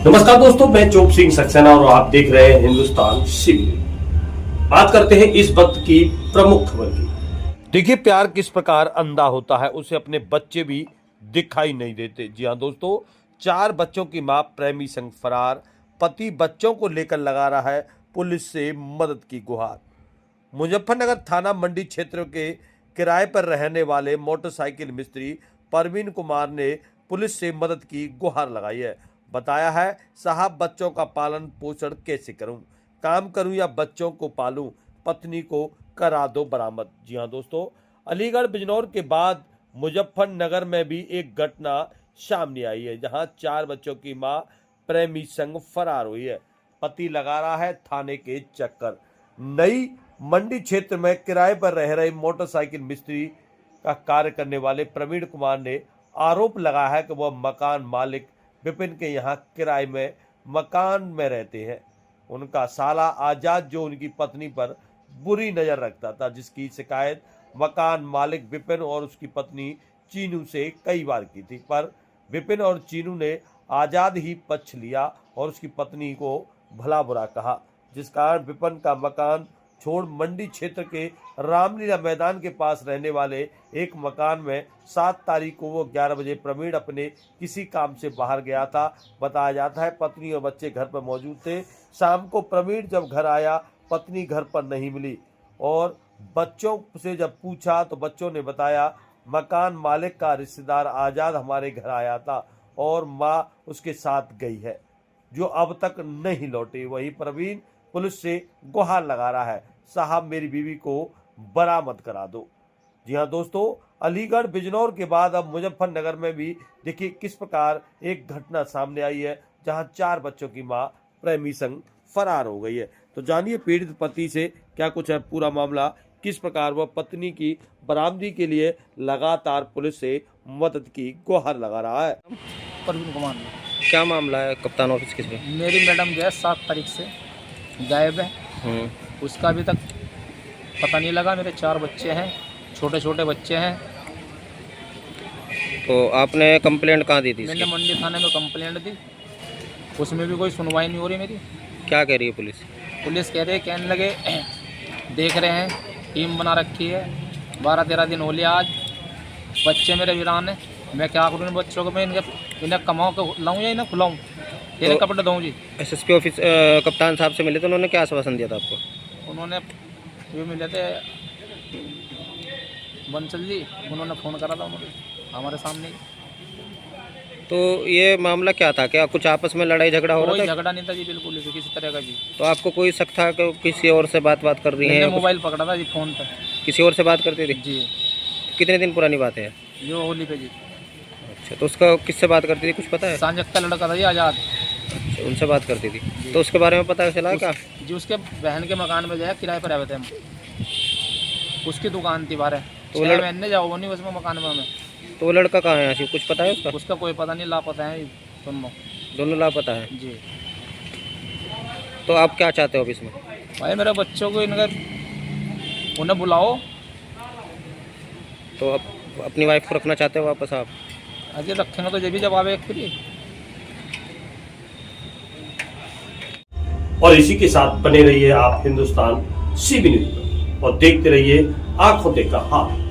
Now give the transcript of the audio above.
नमस्कार दोस्तों, मैं चोप सिंह सक्सेना और आप देख रहे हैं हिंदुस्तान शिविर। बात करते हैं इस वक्त की प्रमुख खबर की। देखिए, प्यार किस प्रकार अंधा होता है, उसे अपने बच्चे भी दिखाई नहीं देते। जी हाँ दोस्तों, 4 बच्चों की मां प्रेमी संग फरार, पति बच्चों को लेकर लगा रहा है पुलिस से मदद की गुहार। मुजफ्फरनगर थाना मंडी क्षेत्र के किराए पर रहने वाले मोटरसाइकिल मिस्त्री परवीन कुमार ने पुलिस से मदद की गुहार लगाई है। बताया है, साहब बच्चों का पालन पोषण कैसे करूं, काम करूं या बच्चों को पालूं, पत्नी को करा दो बरामद। जी हां दोस्तों, अलीगढ़ बिजनौर के बाद मुजफ्फरनगर में भी एक घटना सामने आई है, जहां 4 बच्चों की मां प्रेमी संग फरार हुई है। पति लगा रहा है थाने के चक्कर। नई मंडी क्षेत्र में किराए पर रह रहे मोटरसाइकिल मिस्त्री का कार्य करने वाले प्रवीण कुमार ने आरोप लगाया है कि वह मकान मालिक विपिन के यहाँ किराए में मकान में रहते हैं। उनका साला आजाद जो उनकी पत्नी पर बुरी नजर रखता था, जिसकी शिकायत मकान मालिक विपिन और उसकी पत्नी चीनू से कई बार की थी, पर विपिन और चीनू ने आजाद ही पक्ष लिया और उसकी पत्नी को भला बुरा कहा, जिस कारण विपिन का मकान छोड़ मंडी क्षेत्र के रामलीला मैदान के पास रहने वाले एक मकान में 7 तारीख को वो 11 बजे प्रवीण अपने किसी काम से बाहर गया था। बताया जाता है पत्नी और बच्चे घर पर मौजूद थे। शाम को प्रवीण जब घर आया, पत्नी घर पर नहीं मिली और बच्चों से जब पूछा तो बच्चों ने बताया मकान मालिक का रिश्तेदार आजाद हमारे घर आया था और माँ उसके साथ गई है, जो अब तक नहीं लौटी। वही प्रवीण पुलिस से गुहार लगा रहा है, साहब मेरी बीवी को बरामद करा दो। जी हाँ दोस्तों, अलीगढ़ बिजनौर के बाद अब मुजफ्फरनगर में भी देखिए किस प्रकार एक घटना सामने आई है, जहां 4 बच्चों की मां प्रेमी संग फरार हो गई है। तो जानिए पीड़ित पति से क्या कुछ है पूरा मामला, किस प्रकार वह पत्नी की बरामदी के लिए लगातार पुलिस से मदद की गुहार लगा रहा है। परवीन कुमार, क्या मामला है कप्तान ऑफिस किस पे? मेरी मैडम जो है 7 तारीख से गायब है। उसका अभी तक पता नहीं लगा। मेरे 4 बच्चे हैं, छोटे छोटे बच्चे हैं। तो आपने कंप्लेंट कहाँ दी थी? मैंने मंडी थाने में कंप्लेंट दी, उसमें भी कोई सुनवाई नहीं हो रही मेरी। क्या कह रही है पुलिस? पुलिस कह रही है, कहने लगे देख रहे हैं, टीम बना रखी है, 12-13 दिन हो लिया आज। बच्चे मेरे वीरान हैं, मैं क्या करूँ इन बच्चों को? मैं इन्हें कमाऊँ के लाऊँ या इन्हें खुलाऊँ? इन्हें कपड़े दूँ जी। एसएसपी ऑफिस कप्तान साहब से मिले तो उन्होंने क्या आश्वासन दिया था आपको? उन्होंने ये मिले थे बंसल जी, उन्होंने फ़ोन करा था उन्होंने हमारे सामने। तो ये मामला क्या था? क्या कुछ आपस में लड़ाई झगड़ा हो रहा था? कोई झगड़ा नहीं था जी, बिल्कुल भी किसी तरह का भी। तो आपको कोई शक था कि किसी और से बात कर रही है? मोबाइल पकड़ा था जी, फ़ोन पर किसी और से बात करती थी जी। कितने दिन पुरानी बात है? जो होली पे जी। अच्छा, तो उसका किससे बात करती थी कुछ पता है? सांजक का लड़का था जी, आज़ाद। अच्छा, उनसे बात करती थी, तो उसके बारे में पता चला क्या? जी, उसके बहन के मकान में जो है किराए पर रहते हैं हम। उसकी दुकान थी बाहर, तो महीने जाओ वो नहीं उसमें मकान में हमें। तो वो लड़का कहाँ है? कुछ पता है उसका? उसका कोई पता नहीं, लापता है दोनों लापता है जी। तो आप क्या चाहते हो ऑफिस में? भाई मेरे बच्चों को उन्हें बुलाओ। तो आप अपनी वाइफ को रखना चाहते हो वापस आप? अजय रखेंगे तो ये भी जवाब है फ्री। और इसी के साथ बने रहिए आप हिंदुस्तान शिविर न्यूज़ और देखते रहिए आंखों देखा हाल।